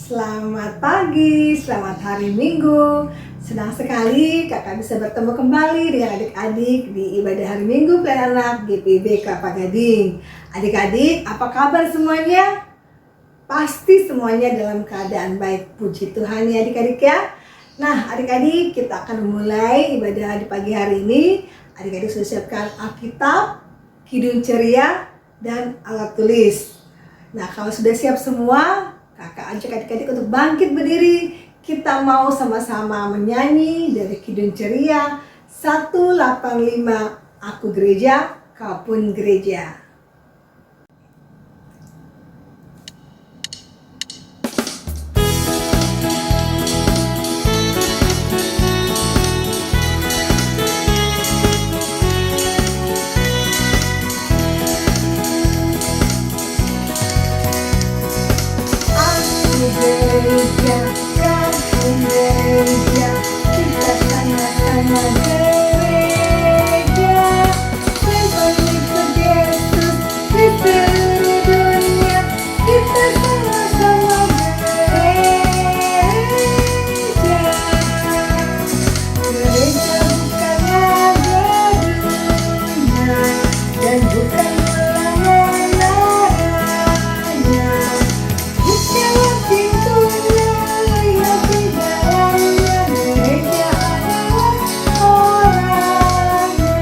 Selamat pagi, selamat hari Minggu. Senang sekali kakak bisa bertemu kembali dengan adik-adik di ibadah hari Minggu Pelayanan Anak GPIB Kelapa Gading. Adik-adik, apa kabar semuanya? Pasti semuanya dalam keadaan baik. Puji Tuhan ya adik-adik ya. Nah adik-adik, kita akan memulai ibadah di pagi hari ini. Adik-adik sudah siapkan Alkitab, Kidung Ceria, dan alat tulis. Nah kalau sudah siap semua, kakak ajak adik-adik untuk bangkit berdiri. Kita mau sama-sama menyanyi dari Kidung Ceria 185, Aku Gereja, Kau Pun Gereja. Gereja, Kau Pun Gereja, kita sama-sama gereja, mengikut Yesus di seluruh dunia. Kita sama-sama gereja. Gereja bukanlah gedungnya dan bukan menara-menaranya. Bukalah pintunya, lihat di dalamnya. Gereja adalah orangnya.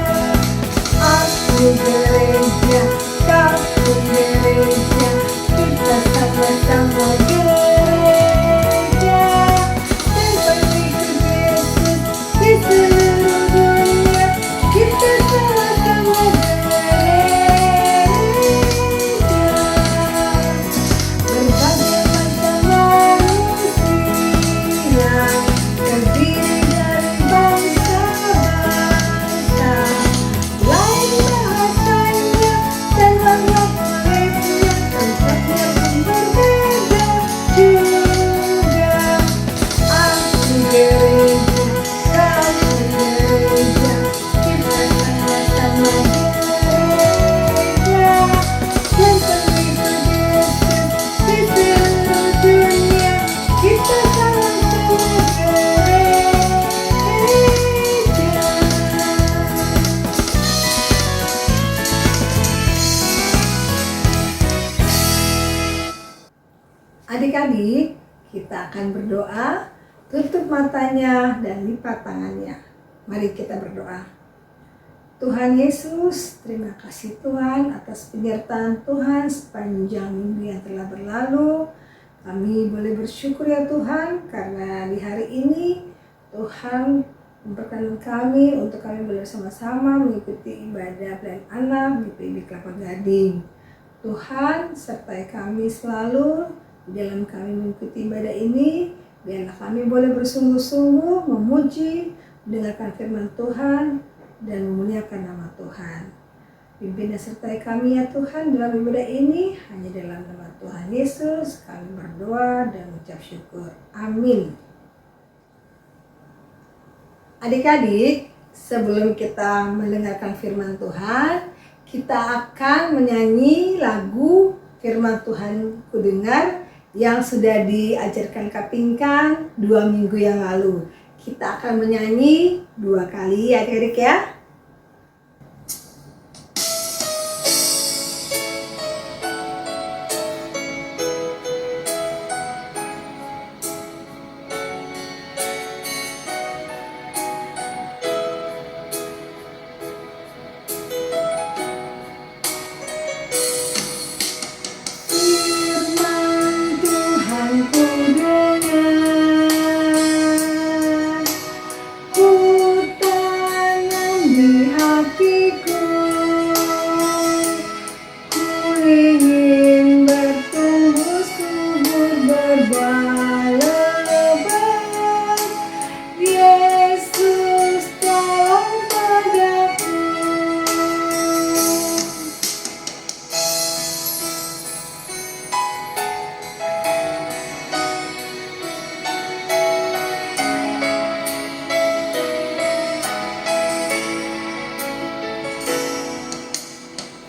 Aku gereja, kau pun gereja, kita sama-sama gereja, dan mengikut Yesus di seluruh dunia. Kita sama-sama gereja. Berbagai macam manusia terdiri dari bangsa-bangsa, lain bahasanya dan warna kulitnya, tempatnya pun berbeda juga. Aku gereja, kau pun gereja, kita sama-sama gereja, dan mengikut Yesus di seluruh dunia. Kita sama-sama gereja. Adik-adik, kita akan berdoa, tutup matanya dan lipat tangannya. Mari kita berdoa. Tuhan Yesus, terima kasih Tuhan atas penyertaan Tuhan sepanjang minggu yang telah berlalu. Kami boleh bersyukur ya Tuhan, karena di hari ini Tuhan memperkenan kami untuk kami boleh bersama-sama mengikuti ibadah Pelayanan Anak GPIB Kelapa Gading. Tuhan, sertai kami selalu di dalam kami mengikuti ibadah ini. Biarlah kami boleh bersungguh-sungguh memuji, mendengarkan firman Tuhan, dan memuliakan nama Tuhan. Pimpin dan sertai kami ya Tuhan dalam ibadah ini. Hanya dalam nama Tuhan Yesus kami berdoa dan mengucap syukur. Amin. Adik-adik, sebelum kita mendengarkan firman Tuhan, kita akan menyanyi lagu Firman Tuhan Kudengar yang sudah diajarkan Kak Pinkan 2 minggu yang lalu. Kita akan menyanyi 2 kali ya adik-adik ya. Firman Tuhan ku dengar, ku tanam di hatiku, ku ingin bertumbuh subur berbuah lebat. Yesus tolong padaku.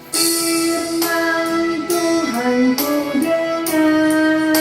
Firman Tuhan ku dengar,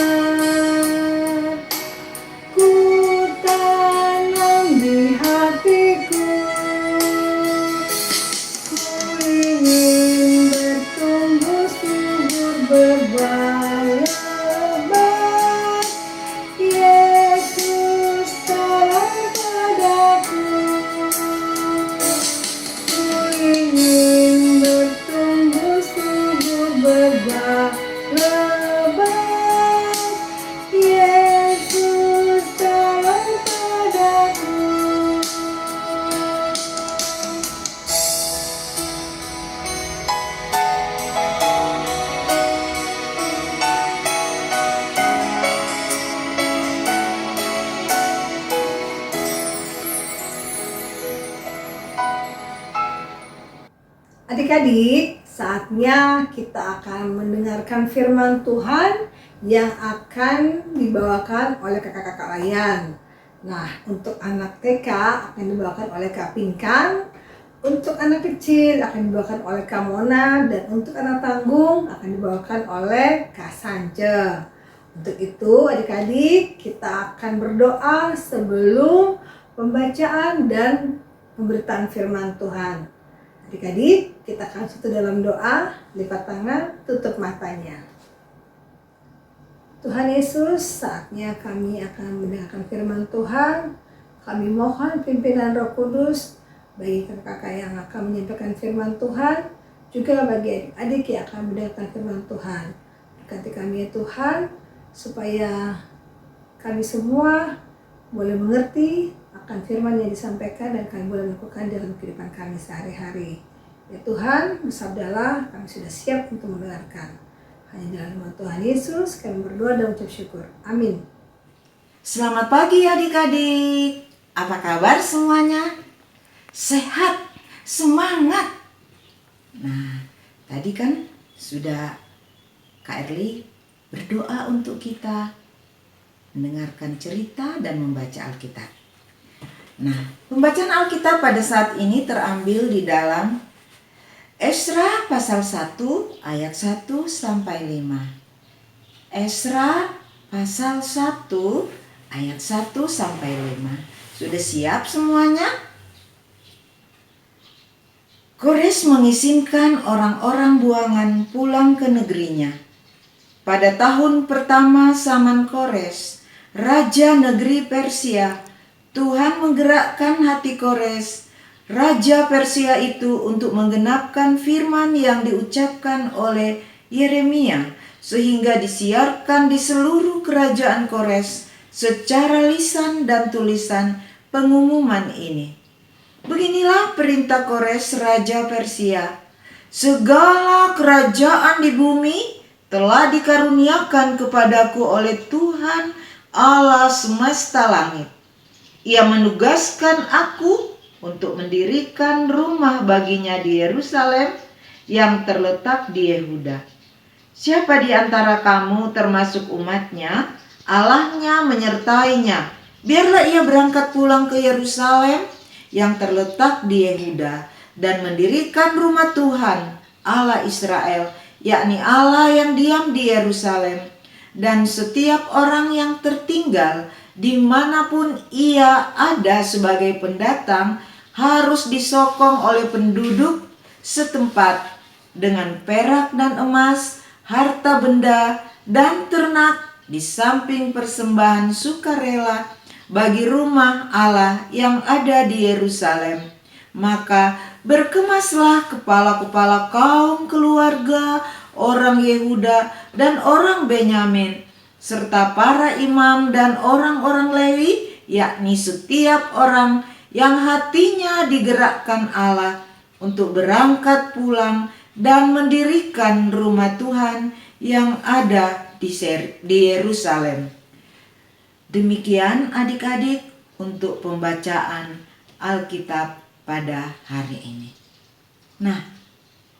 Adik-adik, saatnya kita akan mendengarkan firman Tuhan yang akan dibawakan oleh kakak-kakak layan. Nah, untuk anak TK akan dibawakan oleh Kak Pinkan, untuk anak kecil akan dibawakan oleh Kak Mona, dan untuk anak tanggung akan dibawakan oleh Kak Sance. Untuk itu, adik-adik, kita akan berdoa sebelum pembacaan dan pemberitaan firman Tuhan. Adik-adik, kita akan satu dalam doa, lipat tangan, tutup matanya. Tuhan Yesus, saatnya kami akan mendengarkan firman Tuhan. Kami mohon pimpinan Roh Kudus bagi kakak-kakak yang akan menyampaikan firman Tuhan, juga bagi adik-adik yang akan mendengarkan firman Tuhan. Berkati kami ya Tuhan, supaya kami semua boleh mengerti akan firman yang disampaikan dan kami boleh melakukan dalam kehidupan kami sehari-hari. Ya Tuhan, bersabdalah, kami sudah siap untuk mendengarkan. Hanya dalam nama Tuhan Yesus kami berdoa dan ucap syukur. Amin. Selamat pagi adik-adik. Apa kabar semuanya? Sehat, semangat. Nah, tadi kan sudah Kak Erli berdoa untuk kita mendengarkan cerita dan membaca Alkitab. Nah, pembacaan Alkitab pada saat ini terambil di dalam Esra pasal 1 ayat 1 sampai 5. Esra pasal 1 ayat 1 sampai 5. Sudah siap semuanya? Kores mengizinkan orang-orang buangan pulang ke negerinya. Pada tahun pertama zaman Kores, raja negeri Persia, Tuhan menggerakkan hati Kores, raja Persia itu untuk menggenapkan firman yang diucapkan oleh Yeremia, sehingga disiarkan di seluruh kerajaan Kores secara lisan dan tulisan pengumuman ini. Beginilah perintah Kores raja Persia. Segala kerajaan di bumi telah dikaruniakan kepadaku oleh Tuhan Allah semesta langit. Ia menugaskan aku untuk mendirikan rumah baginya di Yerusalem yang terletak di Yehuda. Siapa di antara kamu termasuk umatnya, Allahnya menyertainya. Biarlah ia berangkat pulang ke Yerusalem yang terletak di Yehuda dan mendirikan rumah Tuhan Allah Israel, yakni Allah yang diam di Yerusalem. Dan setiap orang yang tertinggal dimanapun ia ada sebagai pendatang harus disokong oleh penduduk setempat dengan perak dan emas, harta benda dan ternak, di samping persembahan sukarela bagi rumah Allah yang ada di Yerusalem. Maka berkemaslah kepala-kepala kaum keluarga orang Yehuda dan orang Benyamin, serta para imam dan orang-orang Lewi, yakni setiap orang yang hatinya digerakkan Allah untuk berangkat pulang dan mendirikan rumah Tuhan yang ada di Yerusalem. Demikian adik-adik untuk pembacaan Alkitab pada hari ini. Nah,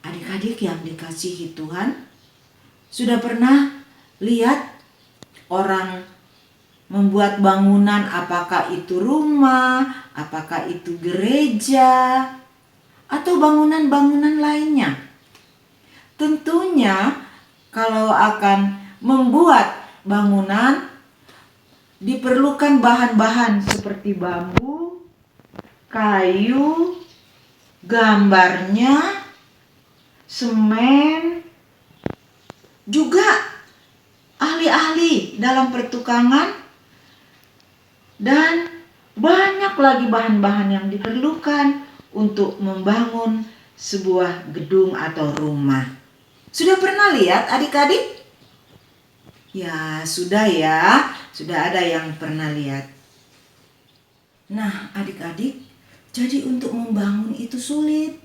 adik-adik yang dikasihi Tuhan, sudah pernah lihat orang membuat bangunan, apakah itu rumah, apakah itu gereja, atau bangunan-bangunan lainnya? Tentunya kalau akan membuat bangunan diperlukan bahan-bahan seperti bambu, kayu, gambarnya, semen, juga ahli-ahli dalam pertukangan, dan banyak lagi bahan-bahan yang diperlukan untuk membangun sebuah gedung atau rumah. Sudah pernah lihat adik-adik? Ya, sudah ya. Sudah ada yang pernah lihat. Nah, adik-adik, jadi untuk membangun itu sulit.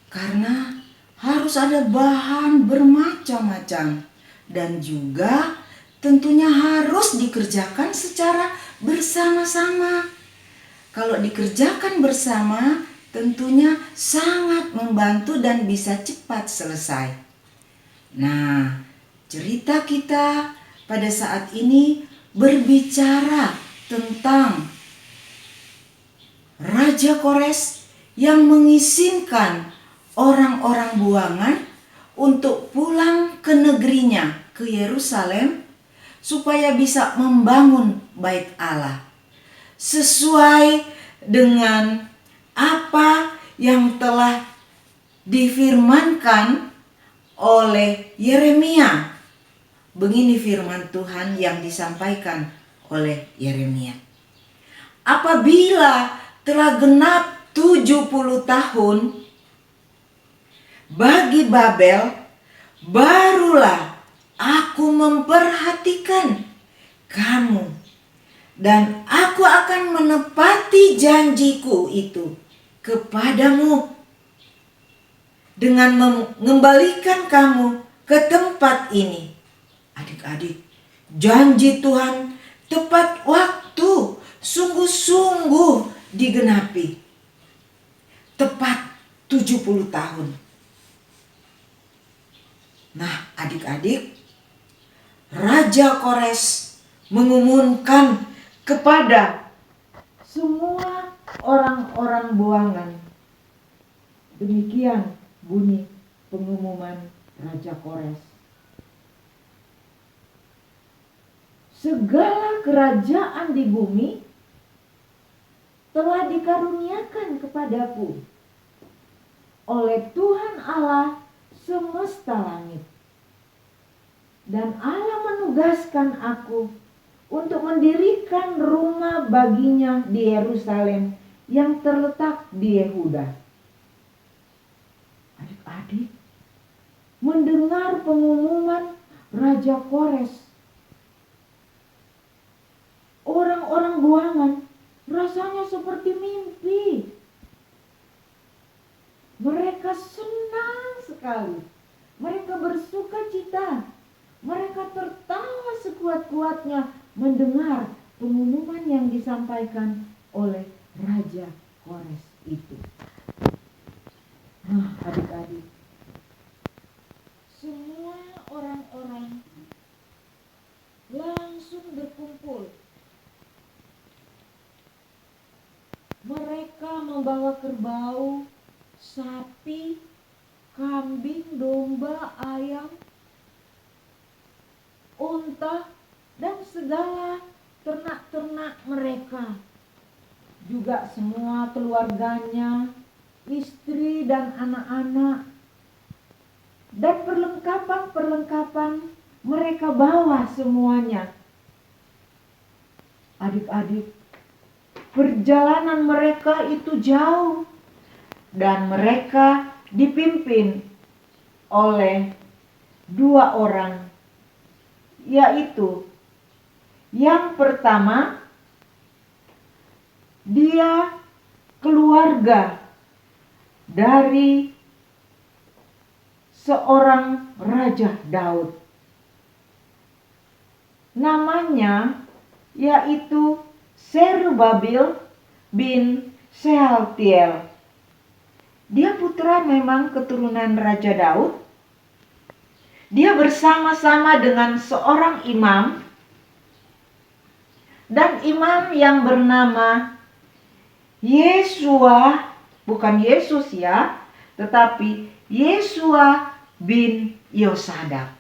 Karena harus ada bahan bermacam-macam. Dan juga tentunya harus dikerjakan secara bersama-sama. Kalau dikerjakan bersama, tentunya sangat membantu dan bisa cepat selesai. Nah, cerita kita pada saat ini berbicara tentang Raja Kores yang mengizinkan orang-orang buangan untuk pulang ke negerinya, ke Yerusalem, supaya bisa membangun bait Allah sesuai dengan apa yang telah difirmankan oleh Yeremia. Begini firman Tuhan yang disampaikan oleh Yeremia. Apabila telah genap 70 tahun bagi Babel, barulah aku memperhatikan kamu, dan aku akan menepati janjiku itu kepadamu dengan mengembalikan kamu ke tempat ini. Adik-adik, janji Tuhan tepat waktu, sungguh-sungguh digenapi. Tepat 70 tahun. Nah, adik-adik, Raja Kores mengumumkan kepada semua orang-orang buangan. Demikian bunyi pengumuman Raja Kores. Segala kerajaan di bumi telah dikaruniakan kepadaku oleh Tuhan Allah semesta langit. Dan Allah menugaskan aku untuk mendirikan rumah baginya di Yerusalem yang terletak di Yehuda. Adik-adik, mendengar pengumuman Raja Kores, orang-orang buangan rasanya seperti mimpi. Mereka senang sekali. Mereka bersuka cita. Mereka tertawa sekuat-kuatnya mendengar pengumuman yang disampaikan oleh Raja Kores itu. Nah, adik-adik, semua orang-orang langsung berkumpul. Mereka membawa kerbau, sapi, kambing, domba, ayam, unta, dan segala ternak-ternak mereka. Juga semua keluarganya, istri dan anak-anak. Dan perlengkapan-perlengkapan mereka bawa semuanya. Adik-adik, perjalanan mereka itu jauh. Dan mereka dipimpin oleh 2 orang. Yaitu yang pertama, dia keluarga dari seorang Raja Daud. Namanya yaitu Zerubbabel bin Shealtiel. Dia putra memang keturunan Raja Daud. Dia bersama-sama dengan seorang imam, dan imam yang bernama Yesua, bukan Yesus ya, tetapi Yesua bin Yosadak.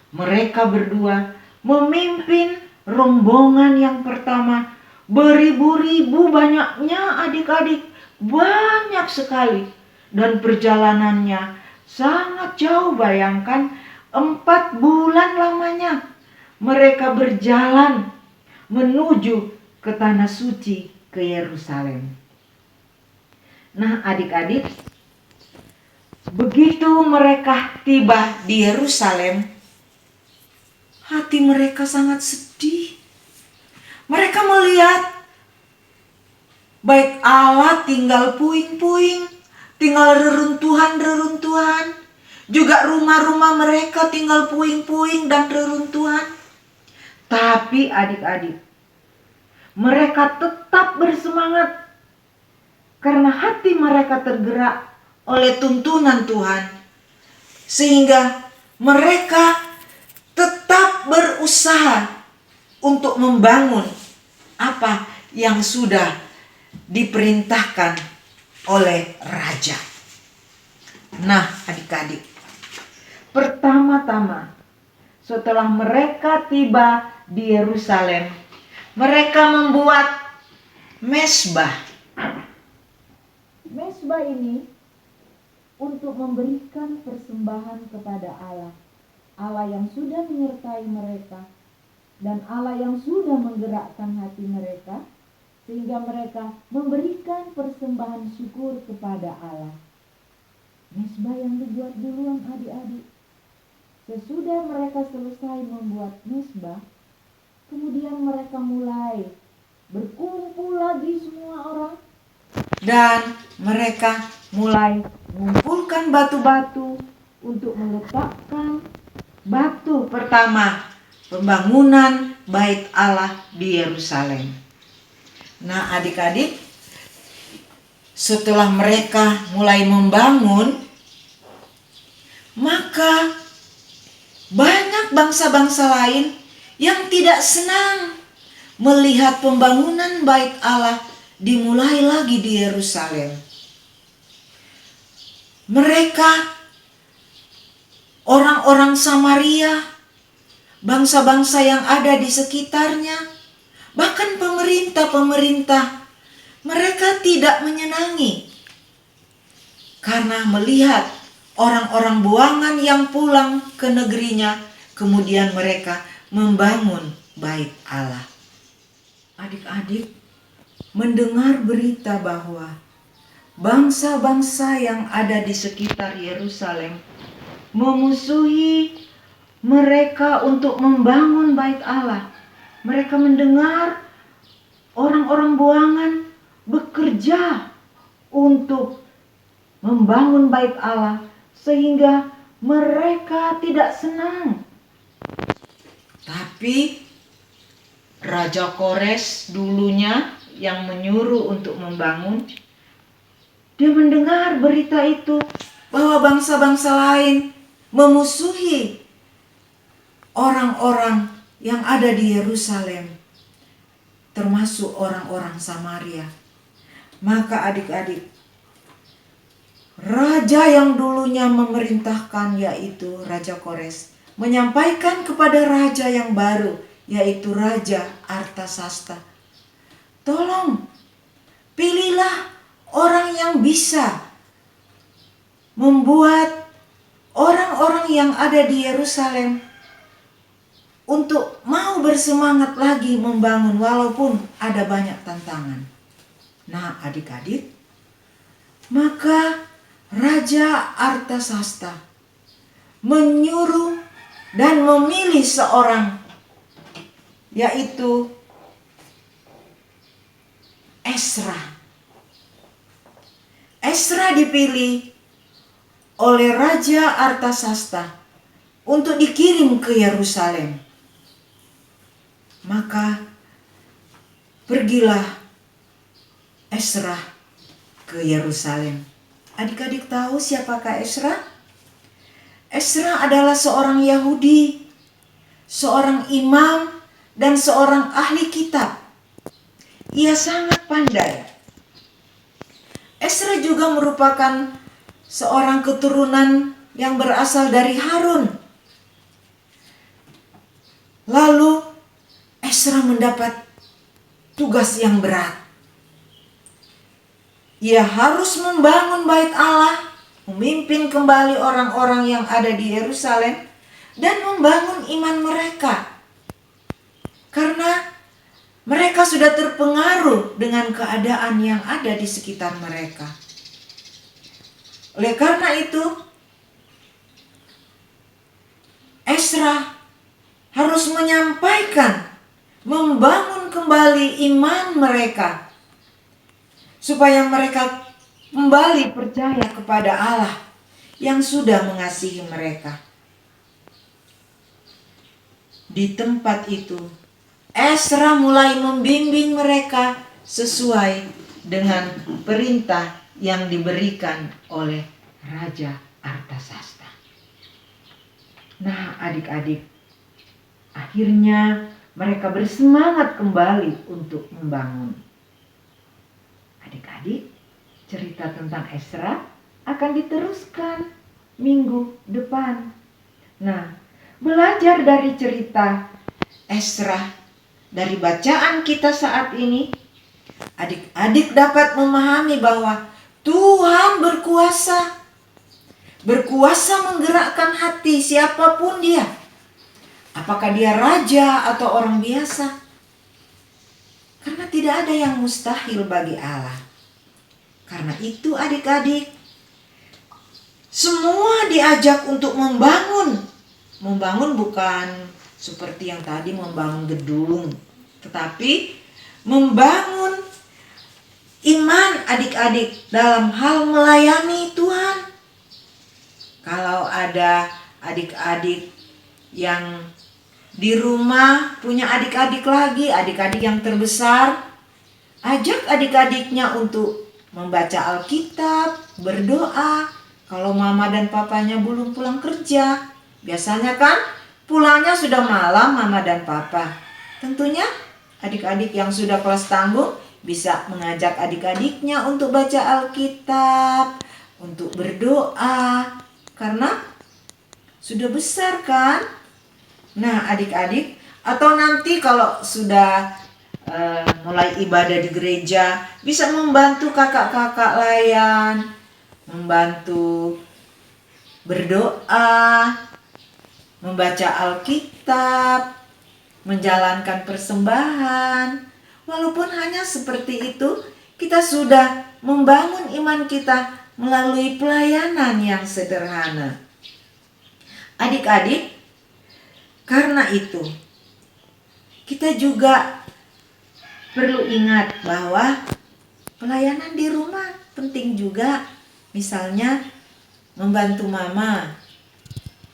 Mereka berdua memimpin rombongan yang pertama. Beribu-ribu banyaknya adik-adik, banyak sekali. Dan perjalanannya sangat jauh, bayangkan 4 bulan lamanya mereka berjalan menuju ke tanah suci, ke Yerusalem. Nah, adik-adik, begitu mereka tiba di Yerusalem, hati mereka sangat sedih. Mereka melihat bait Allah tinggal puing-puing, tinggal reruntuhan-reruntuhan. Juga rumah-rumah mereka tinggal puing-puing dan reruntuhan. Tapi adik-adik, mereka tetap bersemangat karena hati mereka tergerak oleh tuntunan Tuhan, sehingga mereka tetap berusaha untuk membangun apa yang sudah diperintahkan oleh raja. Nah, adik-adik, pertama-tama setelah mereka tiba di Yerusalem, mereka membuat mezbah. Mezbah ini untuk memberikan persembahan kepada Allah, Allah yang sudah menyertai mereka dan Allah yang sudah menggerakkan hati mereka, sehingga mereka memberikan persembahan syukur kepada Allah. Mezbah yang dibuat duluan adik-adik. Sesudah mereka selesai membuat mezbah, kemudian mereka mulai berkumpul lagi semua orang, dan mereka mulai mengumpulkan batu-batu untuk meletakkan batu pertama pembangunan bait Allah di Yerusalem. Nah, adik-adik, setelah mereka mulai membangun, maka banyak bangsa-bangsa lain yang tidak senang melihat pembangunan bait Allah dimulai lagi di Yerusalem. Mereka, orang-orang Samaria, bangsa-bangsa yang ada di sekitarnya, bahkan pemerintah, mereka tidak menyenangi karena melihat orang-orang buangan yang pulang ke negerinya, kemudian mereka membangun bait Allah. Adik-adik, mendengar berita bahwa bangsa-bangsa yang ada di sekitar Yerusalem memusuhi mereka untuk membangun bait Allah. Mereka mendengar orang-orang buangan bekerja untuk membangun bait Allah, sehingga mereka tidak senang. Tapi Raja Kores dulunya yang menyuruh untuk membangun, dia mendengar berita itu bahwa bangsa-bangsa lain memusuhi orang-orang yang ada di Yerusalem, termasuk orang-orang Samaria. Maka adik-adik, raja yang dulunya memerintahkan, yaitu Raja Kores, menyampaikan kepada raja yang baru, yaitu Raja Artasasta, tolong pilihlah orang yang bisa membuat orang-orang yang ada di Yerusalem untuk mau bersemangat lagi membangun walaupun ada banyak tantangan. Nah, adik-adik, maka Raja Artasasta menyuruh dan memilih seorang, yaitu Ezra. Ezra dipilih oleh Raja Artasasta untuk dikirim ke Yerusalem. Maka pergilah Ezra ke Yerusalem. Adik-adik tahu siapakah Ezra? Ezra adalah seorang Yahudi, seorang imam, dan seorang ahli kitab. Ia sangat pandai. Ezra juga merupakan seorang keturunan yang berasal dari Harun. Lalu Ezra mendapat tugas yang berat. Ia harus membangun bait Allah, memimpin kembali orang-orang yang ada di Yerusalem, dan membangun iman mereka. Karena mereka sudah terpengaruh dengan keadaan yang ada di sekitar mereka. Oleh karena itu, Ezra harus menyampaikan, membangun kembali iman mereka, supaya mereka kembali percaya kepada Allah yang sudah mengasihi mereka. Di tempat itu, Ezra mulai membimbing mereka sesuai dengan perintah yang diberikan oleh Raja Artasasta. Nah, adik-adik, akhirnya mereka bersemangat kembali untuk membangun. Adik-adik, cerita tentang Ezra akan diteruskan minggu depan. Nah, belajar dari cerita Ezra, dari bacaan kita saat ini, adik-adik dapat memahami bahwa Tuhan berkuasa. Berkuasa menggerakkan hati siapapun dia. Apakah dia raja atau orang biasa? Karena tidak ada yang mustahil bagi Allah. Karena itu adik-adik, semua diajak untuk membangun. Membangun bukan seperti yang tadi membangun gedung, tetapi membangun iman adik-adik dalam hal melayani Tuhan. Kalau ada adik-adik yang di rumah punya adik-adik lagi, adik-adik yang terbesar, ajak adik-adiknya untuk membaca Alkitab, berdoa. Kalau mama dan papanya belum pulang kerja, biasanya kan pulangnya sudah malam mama dan papa. Tentunya adik-adik yang sudah kelas tanggung bisa mengajak adik-adiknya untuk baca Alkitab, untuk berdoa, karena sudah besar kan. Nah adik-adik, atau nanti kalau sudah mulai ibadah di gereja, bisa membantu kakak-kakak layan, membantu berdoa, membaca Alkitab, menjalankan persembahan. Walaupun hanya seperti itu, kita sudah membangun iman kita melalui pelayanan yang sederhana. Adik-adik, karena itu kita juga perlu ingat bahwa pelayanan di rumah penting juga. Misalnya membantu mama,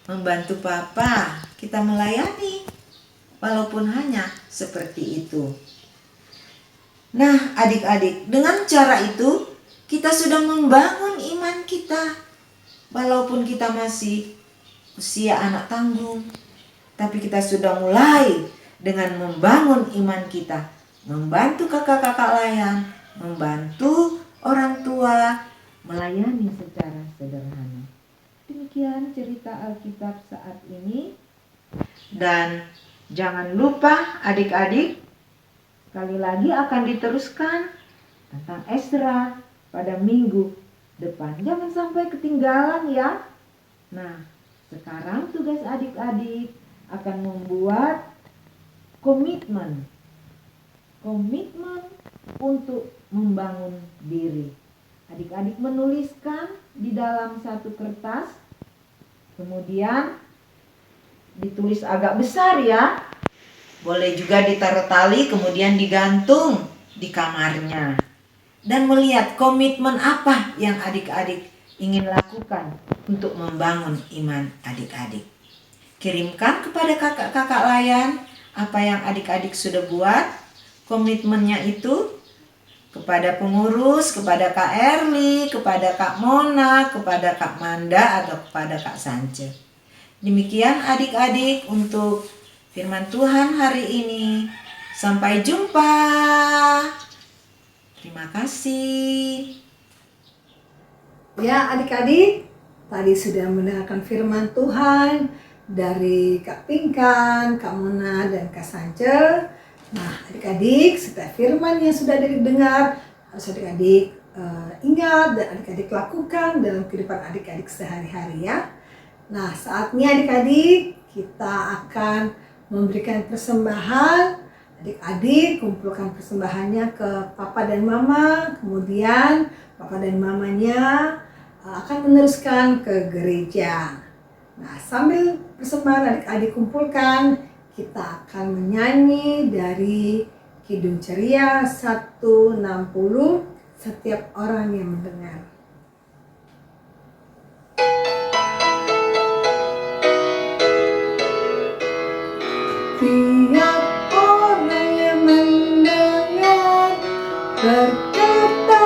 membantu papa, kita melayani walaupun hanya seperti itu. Nah adik-adik, dengan cara itu kita sudah membangun iman kita. Walaupun kita masih usia anak tanggung, tapi kita sudah mulai dengan membangun iman kita, membantu kakak-kakak layan, membantu orang tua, melayani secara sederhana. Demikian cerita Alkitab saat ini. Dan jangan lupa adik-adik, sekali lagi akan diteruskan tentang Ezra pada minggu depan. Jangan sampai ketinggalan ya. Nah, sekarang tugas adik-adik akan membuat komitmen untuk membangun diri. Adik-adik menuliskan di dalam satu kertas, kemudian ditulis agak besar ya. Boleh juga ditaruh tali kemudian digantung di kamarnya. Dan melihat komitmen apa yang adik-adik ingin lakukan untuk membangun iman adik-adik. Kirimkan kepada kakak-kakak layan apa yang adik-adik sudah buat, komitmennya itu, kepada pengurus, kepada Kak Erli, kepada Kak Mona, kepada Kak Manda, atau kepada Kak Sance. Demikian adik-adik untuk firman Tuhan hari ini. Sampai jumpa. Terima kasih. Ya adik-adik, tadi sudah mendengarkan firman Tuhan dari Kak Pinkan, Kak Mona, dan Kak Sance. Nah adik-adik, setiap firman yang sudah didengar harus adik-adik ingat dan adik-adik lakukan dalam kehidupan adik-adik sehari-hari ya. Nah saatnya adik-adik kita akan memberikan persembahan. Adik-adik kumpulkan persembahannya ke papa dan mama, kemudian papa dan mamanya akan meneruskan ke gereja. Nah sambil persembahan adik-adik kumpulkan, kita akan menyanyi dari Kidung Ceria 160, setiap orang yang mendengar. Tiap orang yang mendengar berkata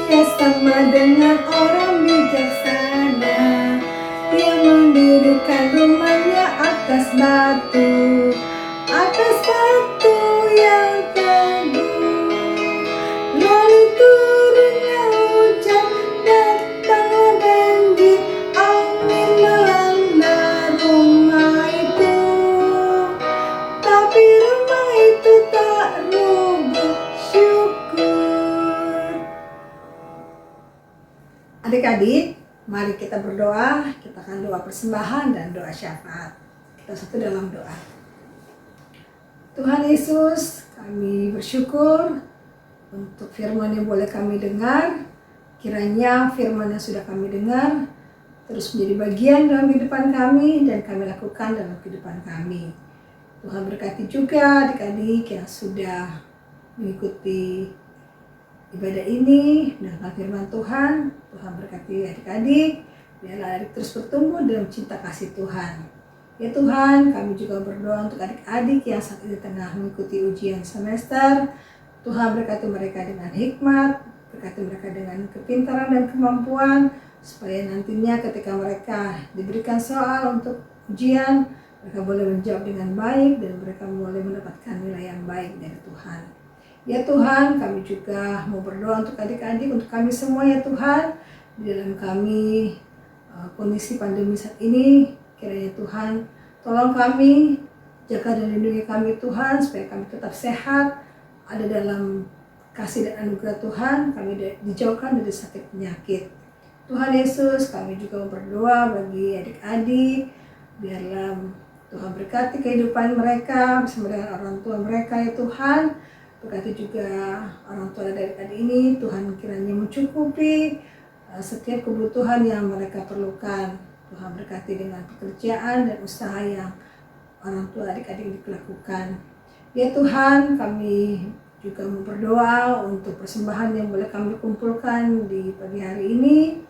Ia sama dengan orang bijaksana yang mendirikan rumahnya atas batu yang teguh. Lalu turunnya hujan, datanglah banjir, angin melanda rumah itu. Tapi rumah itu tak rubuh, syukur. Adik-adik, mari kita berdoa. Kita akan doa persembahan dan doa syafaat. Kita satu dalam doa. Tuhan Yesus, kami bersyukur untuk firman yang boleh kami dengar. Kiranya firman yang sudah kami dengar terus menjadi bagian dalam kehidupan kami dan kami lakukan dalam kehidupan kami. Tuhan berkati juga adik-adik yang sudah mengikuti ibadah ini dengan firman Tuhan. Tuhan berkati adik-adik, biarlah adik terus bertumbuh dalam cinta kasih Tuhan. Ya Tuhan, kami juga berdoa untuk adik-adik yang saat ini tengah mengikuti ujian semester. Tuhan berkati mereka dengan hikmat, berkati mereka dengan kepintaran dan kemampuan, supaya nantinya ketika mereka diberikan soal untuk ujian, mereka boleh menjawab dengan baik dan mereka boleh mendapatkan nilai yang baik dari Tuhan. Ya Tuhan, kami juga mau berdoa untuk adik-adik, untuk kami semua ya Tuhan, di dalam kami kondisi pandemi saat ini. Kiranya Tuhan tolong kami, jaga dan lindungi kami Tuhan, supaya kami tetap sehat, ada dalam kasih dan anugerah Tuhan, kami dijauhkan dari sakit penyakit. Tuhan Yesus, kami juga berdoa bagi adik-adik, biarlah Tuhan berkati kehidupan mereka bersama dengan orang tua mereka ya Tuhan. Berkati juga orang tua dari adik-adik ini, Tuhan kiranya mencukupi setiap kebutuhan yang mereka perlukan. Tuhan berkati dengan pekerjaan dan usaha yang orang tua adik-adik lakukan. Ya Tuhan, kami juga mau berdoa untuk persembahan yang boleh kami kumpulkan di pagi hari ini.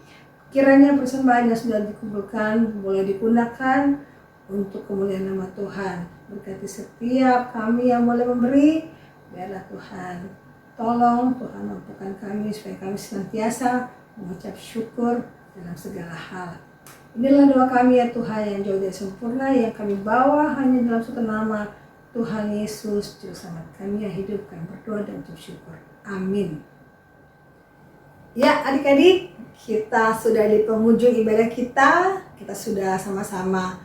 Kiranya persembahan yang sudah dikumpulkan boleh digunakan untuk kemuliaan nama Tuhan. Berkati setiap kami yang boleh memberi, biarlah Tuhan tolong, Tuhan mampukan kami supaya kami senantiasa mengucap syukur dalam segala hal. Inilah doa kami ya Tuhan yang jauh dari sempurna, yang kami bawa hanya dalam satu nama, Tuhan Yesus, Juru Selamat kami yang hidup. Kami berdoa dan ucap syukur. Amin. Ya adik-adik, kita sudah di penghujung ibadah kita. Kita sudah sama-sama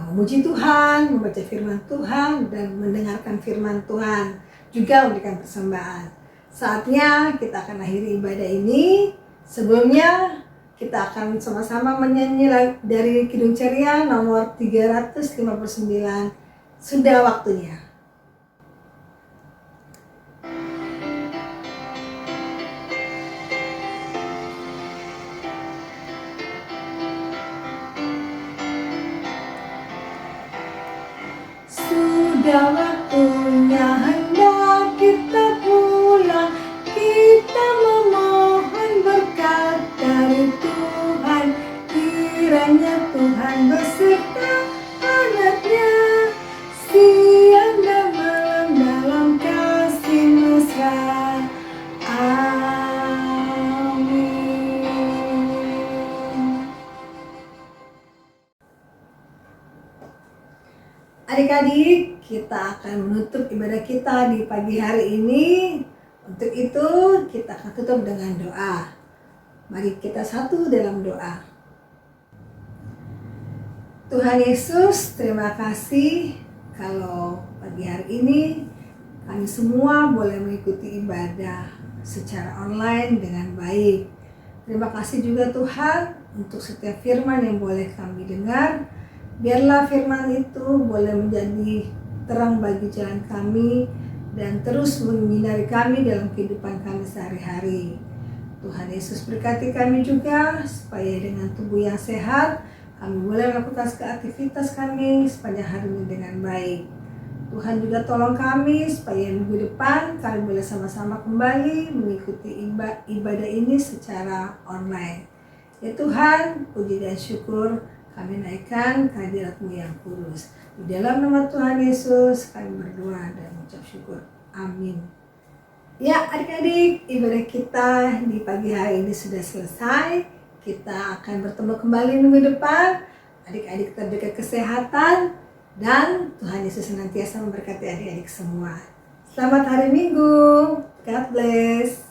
memuji Tuhan, membaca firman Tuhan, dan mendengarkan firman Tuhan. Juga memberikan persembahan. Saatnya kita akan akhiri ibadah ini. Sebelumnya kita akan sama-sama menyanyi dari Kidung Ceria nomor 359, Sudah Waktunya. Sudah waktunya hendak kita pulang, kita memohon berkat dari Tuhan. Kiranya Tuhan beserta anaknya, siang dan malam dalam kasih mesra. Amin. Adik-adik, kita akan menutup ibadah kita di pagi hari ini. Untuk itu kita akan tutup dengan doa. Mari kita satu dalam doa. Tuhan Yesus, terima kasih kalau pagi hari ini kami semua boleh mengikuti ibadah secara online dengan baik. Terima kasih juga Tuhan untuk setiap firman yang boleh kami dengar. Biarlah firman itu boleh menjadi terang bagi jalan kami dan terus menyinari kami dalam kehidupan kami sehari-hari. Tuhan Yesus berkati kami juga supaya dengan tubuh yang sehat kami boleh melakukan aktivitas kami sepanjang hari ini dengan baik. Tuhan juga tolong kami supaya minggu depan kami boleh sama-sama kembali mengikuti ibadah ini secara online. Ya Tuhan, puji dan syukur kami naikkan kehadirat-Mu yang kudus. Di dalam nama Tuhan Yesus kami berdoa dan mengucap syukur. Amin. Ya, adik-adik, ibadah kita di pagi hari ini sudah selesai. Kita akan bertemu kembali minggu depan. Adik-adik terjaga kesehatan dan Tuhan Yesus senantiasa memberkati adik-adik semua. Selamat hari Minggu. God bless.